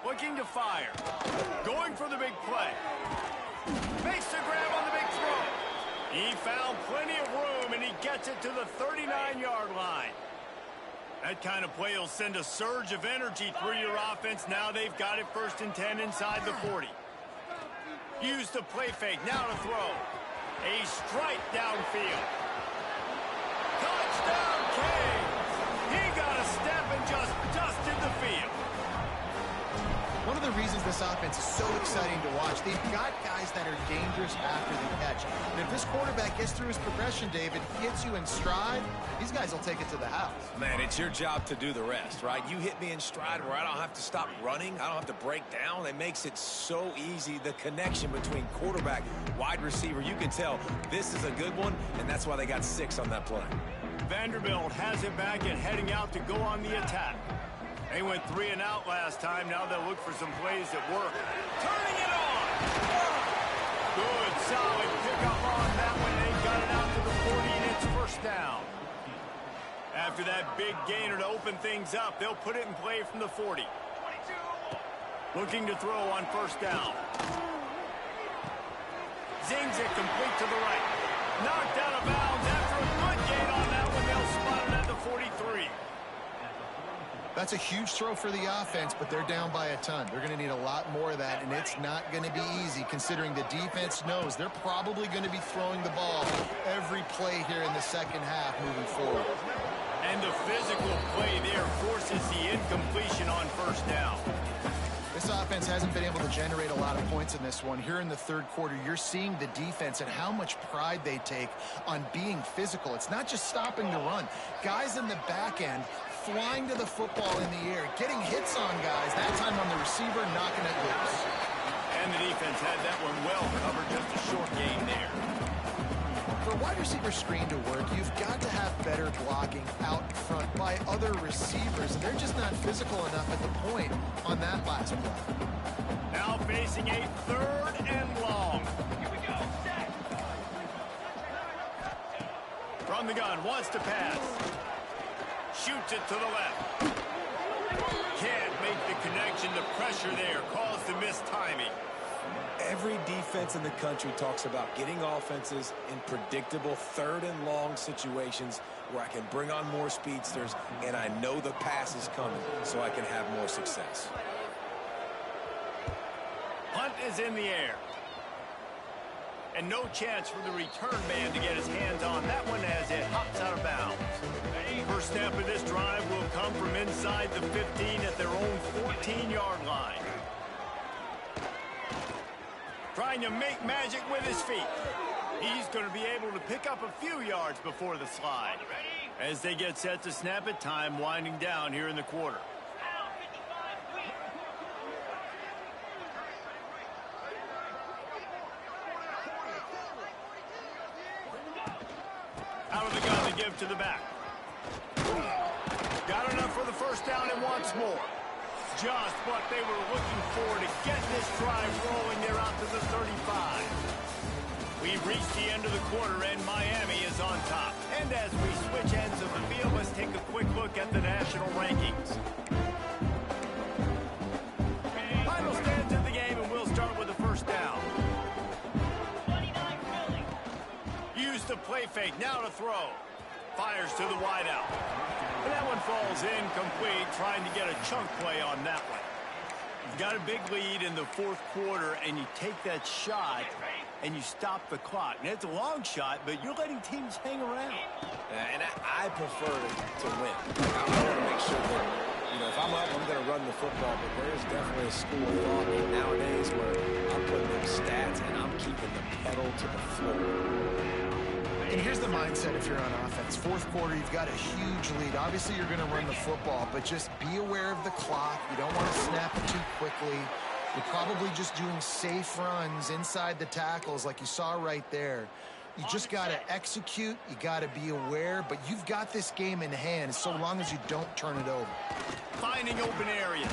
Looking to fire. Going for the big play. Makes the grab on the big throw. He found plenty of room, and he gets it to the 39-yard line. That kind of play will send a surge of energy through your offense. Now they've got it 1st and 10 inside the 40. Use the play fake. Now to throw. A strike downfield. Touchdown, King! He got a step and just dusted the field. One of the reasons this offense is so exciting to watch, they've got guys that are dangerous after the catch. And if this quarterback gets through his progression, David, hits you in stride, these guys will take it to the house. Man, it's your job to do the rest, right? You hit me in stride where I don't have to stop running. I don't have to break down. It makes it so easy. The connection between quarterback, wide receiver, you can tell this is a good one, and that's why they got 6 on that play. Vanderbilt has it back and heading out to go on the attack. They went 3 and out last time. Now they'll look for some plays that work. Turning it on! Good, solid pickup on that one. They got it out to the 40, and it's 1st down. After that big gainer to open things up, they'll put it in play from the 40. Looking to throw on 1st down. Zings it complete to the right. Knocked out of bounds after a good gain on that one. They'll spot it at the 43. That's a huge throw for the offense, but they're down by a ton. They're going to need a lot more of that, and it's not going to be easy considering the defense knows they're probably going to be throwing the ball every play here in the 2nd half moving forward. And the physical play there forces the incompletion on 1st down. This offense hasn't been able to generate a lot of points in this one. Here in the 3rd quarter, you're seeing the defense and how much pride they take on being physical. It's not just stopping the run. Guys in the back end flying to the football in the air, getting hits on guys, that time on the receiver, knocking it loose. And the defense had that one well covered, just a short gain there. For a wide receiver screen to work, you've got to have better blocking out front by other receivers. They're just not physical enough at the point on that last play. Now facing a 3rd and long. Here we go. Set. From the gun, wants to pass. Shoots it to the left. Can't make the connection. The pressure there caused the missed timing. Every defense in the country talks about getting offenses in predictable 3rd and long situations where I can bring on more speedsters and I know the pass is coming so I can have more success. Punt is in the air. And no chance for the return man to get his hands on that one as it hops out of bounds. First snap of this drive will come from inside the 15 at their own 14-yard line. Trying to make magic with his feet. He's going to be able to pick up a few yards before the slide. As they get set to snap it, time winding down here in the quarter. Out of the gun to give to the back. Got enough for the 1st down and wants more. Just what they were looking for to get this drive rolling. They're out to the 35. We've reached the end of the quarter, and Miami is on top. And as we switch ends of the field, let's take a quick look at the national rankings. Final stands in the game, and we'll start with the 1st down. 29 Philly. Use the play fake, now to throw. Fires to the wideout. And that one falls incomplete, trying to get a chunk play on that one. You've got a big lead in the 4th quarter, and you take that shot, and you stop the clock. And it's a long shot, but you're letting teams hang around. And I prefer to win. I want to make sure that, if I'm up, I'm going to run the football, but there's definitely a school of thought nowadays where I'm putting up stats and I'm keeping the pedal to the floor. And here's the mindset if you're on offense. 4th quarter, you've got a huge lead. Obviously, you're going to run the football, but just be aware of the clock. You don't want to snap it too quickly. You're probably just doing safe runs inside the tackles like you saw right there. You just got to execute. You got to be aware, but you've got this game in hand so long as you don't turn it over. Finding open areas.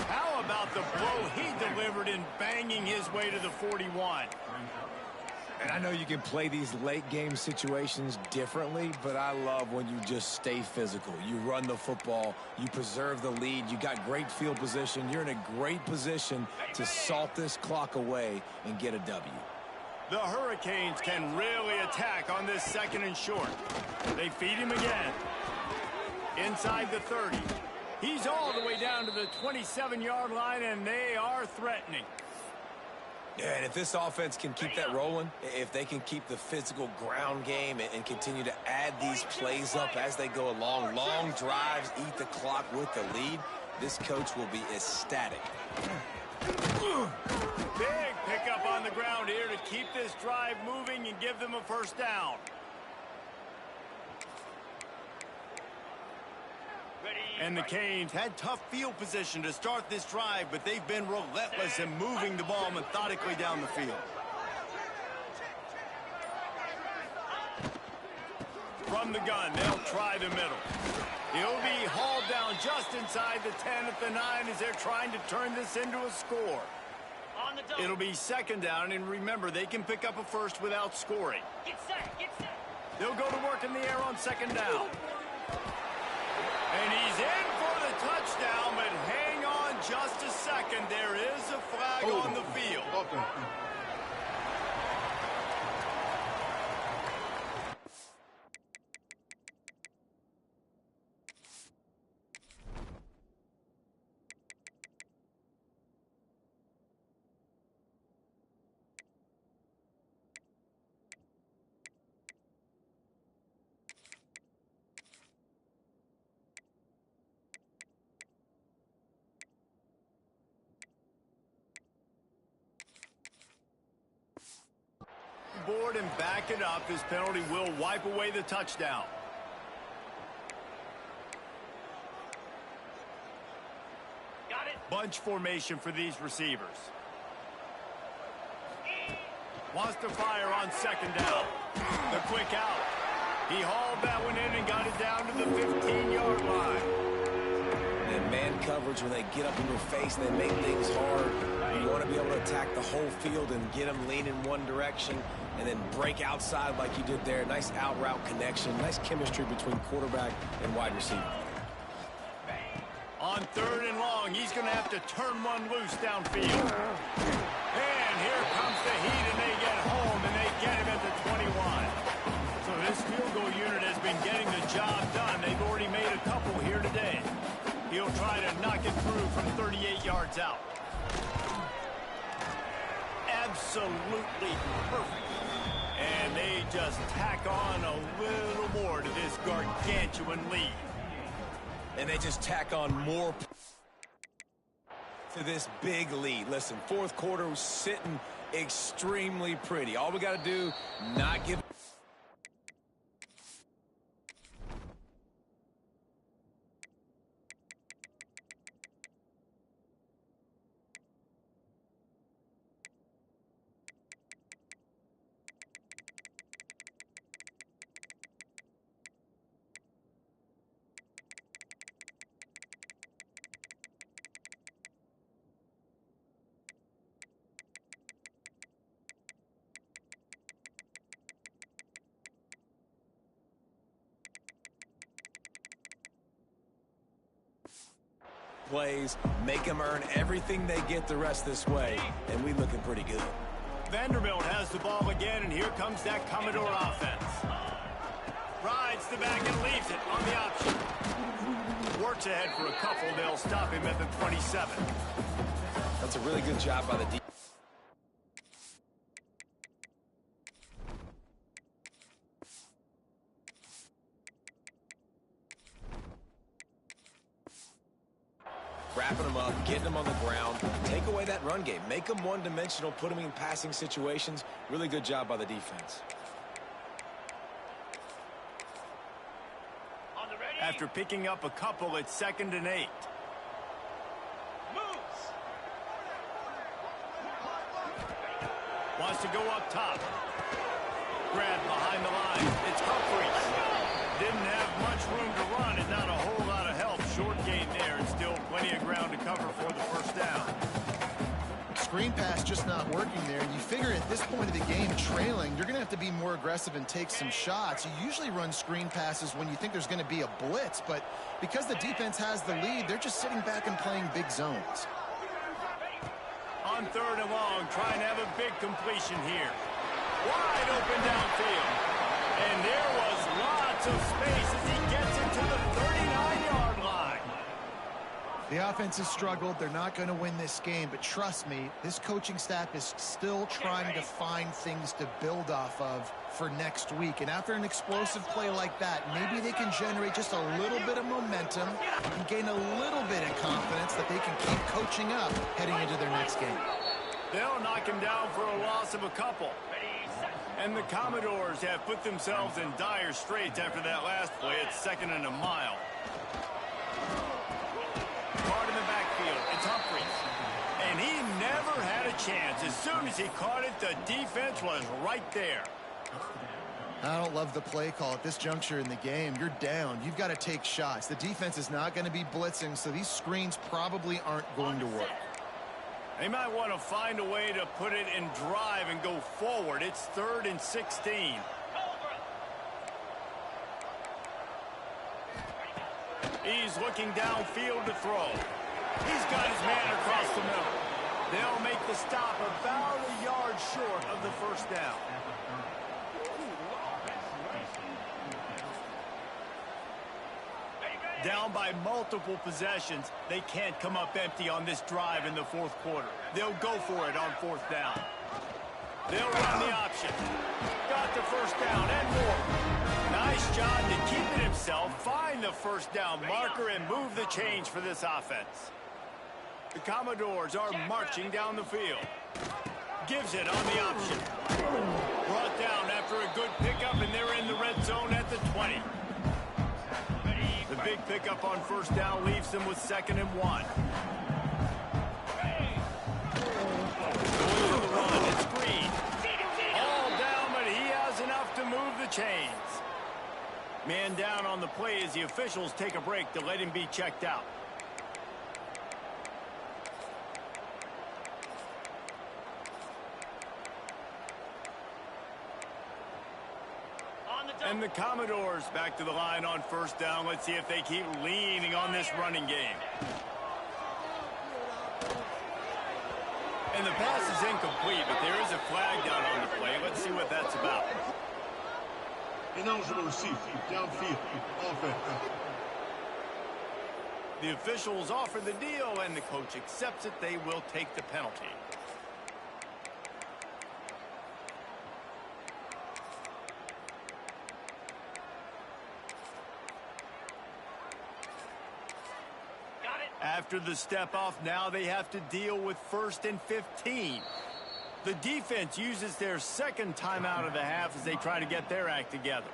How about the blow he delivered in banging his way to the 41? And I know you can play these late game situations differently, but I love when you just stay physical. You run the football, you preserve the lead, you got great field position, you're in a great position to salt this clock away and get a W. The Hurricanes can really attack on this 2nd and short. They feed him again. inside the 30. He's all the way down to the 27-yard line, and they are threatening. Yeah, and if this offense can keep that rolling, if they can keep the physical ground game and continue to add these plays up as they go along, long drives, eat the clock with the lead, this coach will be ecstatic. Big pickup on the ground here to keep this drive moving and give them a first down. And the Canes had tough field position to start this drive, but they've been relentless in moving the ball methodically down the field. From the gun, they'll try the middle. He'll be hauled down just inside the 10 at the 9 as they're trying to turn this into a score. It'll be second down, and remember, they can pick up a first without scoring. Get set, get set. They'll go to work in the air on second down. And he's in for the touchdown, but hang on just a second. There is a flag on the field. Offense. Board and back it up. This penalty will wipe away the touchdown. Got it. Bunch formation for these receivers. Wants to fire on second down. The quick out. He hauled that one in and got it down to the 15-yard line. And man coverage, when they get up in your face, they make things hard. You want to be able to attack the whole field and get them lean in one direction and then break outside like you did there. Nice out route connection, nice chemistry between quarterback and wide receiver. On third and long, he's going to have to turn one loose downfield. And here comes the heat, and they get home, and they get him at the 21. So this field goal unit has been getting the job done. They've already made a couple here today. He'll try to knock it through from 38 yards out. Absolutely perfect. And they just tack on a little more to this gargantuan lead. And they just tack on more to this big lead. Listen, fourth quarter was sitting extremely pretty. All we got to do, not give... plays, make them earn everything they get the rest this way, and we looking pretty good. Vanderbilt has the ball again, and here comes that Commodore offense. Rides the back and leaves it on the option. Works ahead for a couple. They'll stop him at the 27. That's a really good job by the defense. Wrapping them up, getting them on the ground, take away that run game, make them one-dimensional, put them in passing situations. Really good job by the defense. On the ready. After picking up a couple, it's 2nd and 8. Moves. Wants to go up top. Grab behind the line. It's Humphries. Didn't have much room to run and not a whole lot of help. Short gain there and still plenty of ground to cover for the first down. Screen pass just not working there. You figure at this point of the game, trailing, you're going to have to be more aggressive and take some shots. You usually run screen passes when you think there's going to be a blitz, but because the defense has the lead, they're just sitting back and playing big zones. On 3rd and long, trying to have a big completion here. Wide open downfield. And there was lots some space as he gets it to the 39-yard line. The offense has struggled. They're not going to win this game, but trust me, this coaching staff is still trying to find things to build off of for next week. And after an explosive play like that, maybe they can generate just a little bit of momentum and gain a little bit of confidence that they can keep coaching up heading into their next game. They'll knock him down for a loss of a couple. And the Commodores have put themselves in dire straits after that last play. It's 2nd and a mile. Caught in the backfield. It's Humphries. And he never had a chance. As soon as he caught it, the defense was right there. I don't love the play call at this juncture in the game. You're down. You've got to take shots. The defense is not going to be blitzing, so these screens probably aren't going to work. They might want to find a way to put it in drive and go forward. It's 3rd and 16. He's looking downfield to throw. He's got his man across the middle. They'll make the stop about a yard short of the first down. Down by multiple possessions, they can't come up empty on this drive in the 4th quarter. They'll go for it on 4th down. They'll run the option. Got the first down and more. Nice job to keep it himself, find the first down marker, and move the change for this offense. The Commodores are marching down the field. Gives it on the option. Brought down after a good pickup, and they're in the red zone at the 20. The big pickup on first down leaves them with 2nd and 1. Going to the run, it's Green. All down, but he has enough to move the chains. Man down on the play as the officials take a break to let him be checked out. And the Commodores back to the line on first down. Let's see if they keep leaning on this running game. And the pass is incomplete, but there is a flag down on the play. Let's see what that's about. Ineligible receiver, downfield, offense. The officials offer the deal, and the coach accepts it. They will take the penalty. After the step off, now they have to deal with 1st and 15. The defense uses their 2nd timeout of the half as they try to get their act together.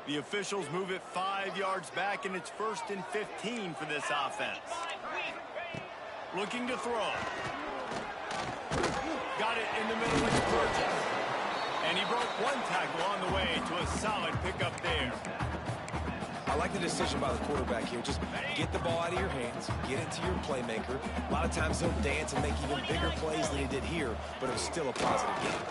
The officials move it 5 yards back, and it's 1st and 15 for this offense. Looking to throw. Got it in the middle of Burgess. And he broke one tackle on the way to a solid pickup there. I like the decision by the quarterback here. Just get the ball out of your hands, get it to your playmaker. A lot of times he'll dance and make even bigger plays than he did here, but it was still a positive game.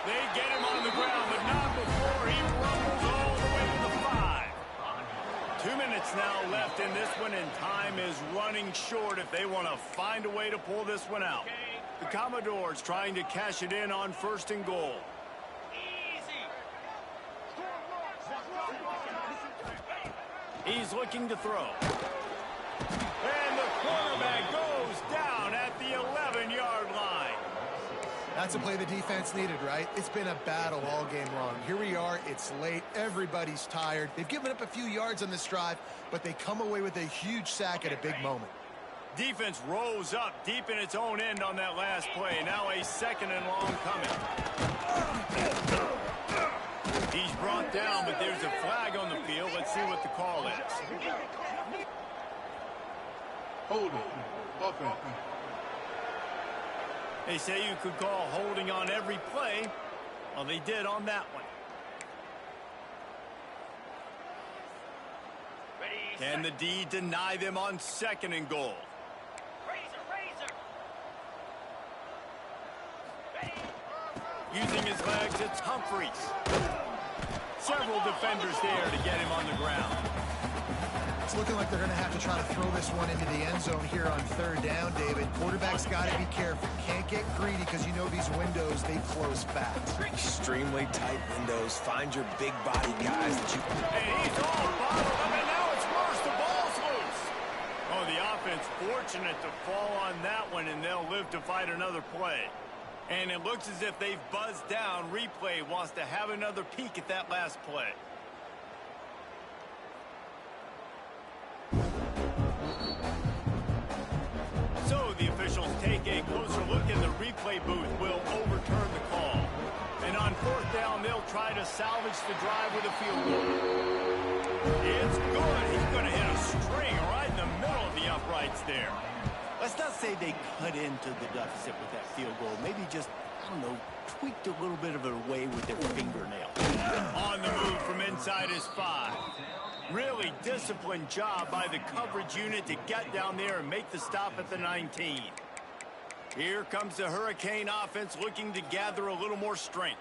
They get him on the ground, but not before he rumbles all the way to the 5. 2 minutes now left in this one, and time is running short if they want to find a way to pull this one out. The Commodores trying to cash it in on 1st and goal. He's looking to throw. And the quarterback goes down at the 11-yard line. That's a play the defense needed, right? It's been a battle all game long. Here we are. It's late. Everybody's tired. They've given up a few yards on this drive, but they come away with a huge sack at a big moment. Defense rose up deep in its own end on that last play. Now a 2nd and long coming. He's brought down, but there's a flag on the field. Let's see what the call is. Holding, offense. They say you could call holding on every play. Well, they did on that one. Can the D deny them on 2nd and goal? Using his legs, it's Humphries. Several defenders there to get him on the ground. It's looking like they're going to have to try to throw this one into the end zone here on third down, David. Quarterback's got to be careful. Can't get greedy because you know these windows, they close fast. Extremely tight windows. Find your big body guys that you... And he's all bottled up, and now it's worse. The ball's loose. Oh, the offense fortunate to fall on that one, and they'll live to fight another play. And it looks as if they've buzzed down. Replay wants to have another peek at that last play. So the officials take a closer look, and the replay booth will overturn the call. And on fourth down, they'll try to salvage the drive with a field goal. It's good. He's going to hit a string right in the middle of the uprights there. Let's not say they cut into the deficit with that field goal. Maybe just, I don't know, tweaked a little bit of a way with their fingernail. On the move from inside his 5. Really disciplined job by the coverage unit to get down there and make the stop at the 19. Here comes the Hurricane offense looking to gather a little more strength.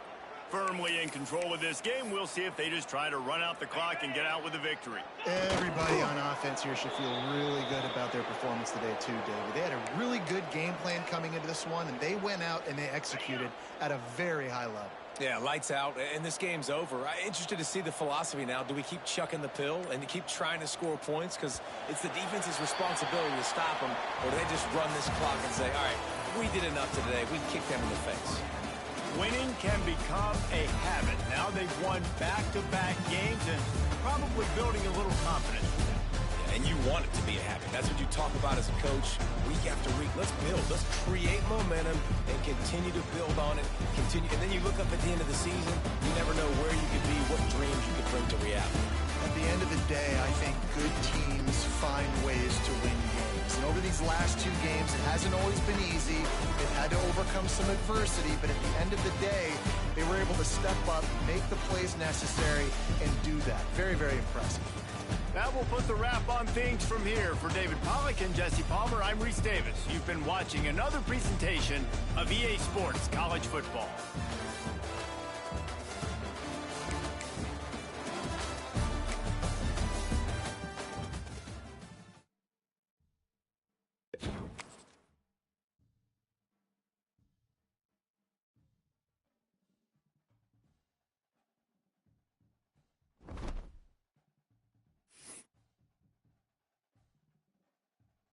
Firmly in control of this game. We'll see if they just try to run out the clock and get out with a victory. Everybody on offense here should feel really good about their performance today too, David. They had a really good game plan coming into this one, and they went out and they executed at a very high level. Yeah, lights out, and this game's over. I'm interested to see the philosophy now. Do we keep chucking the pill and keep trying to score points? Because it's the defense's responsibility to stop them, or do they just run this clock and say, all right, we did enough today. We kick them in the face. Winning can become a habit. Now they've won back-to-back games and probably building a little confidence. Yeah, and you want it to be a habit. That's what you talk about as a coach week after week. Let's build. Let's create momentum and continue to build on it. Continue, and then you look up at the end of the season, you never know where you could be, what dreams you could bring to reality. At the end of the day, I think good teams find ways to win games. And over these last 2 games, it hasn't always been easy. They've had to overcome some adversity, but at the end of the day, they were able to step up, make the plays necessary, and do that. Very, very impressive. That will put the wrap on things from here. For David Pollack and Jesse Palmer, I'm Reese Davis. You've been watching another presentation of EA Sports College Football.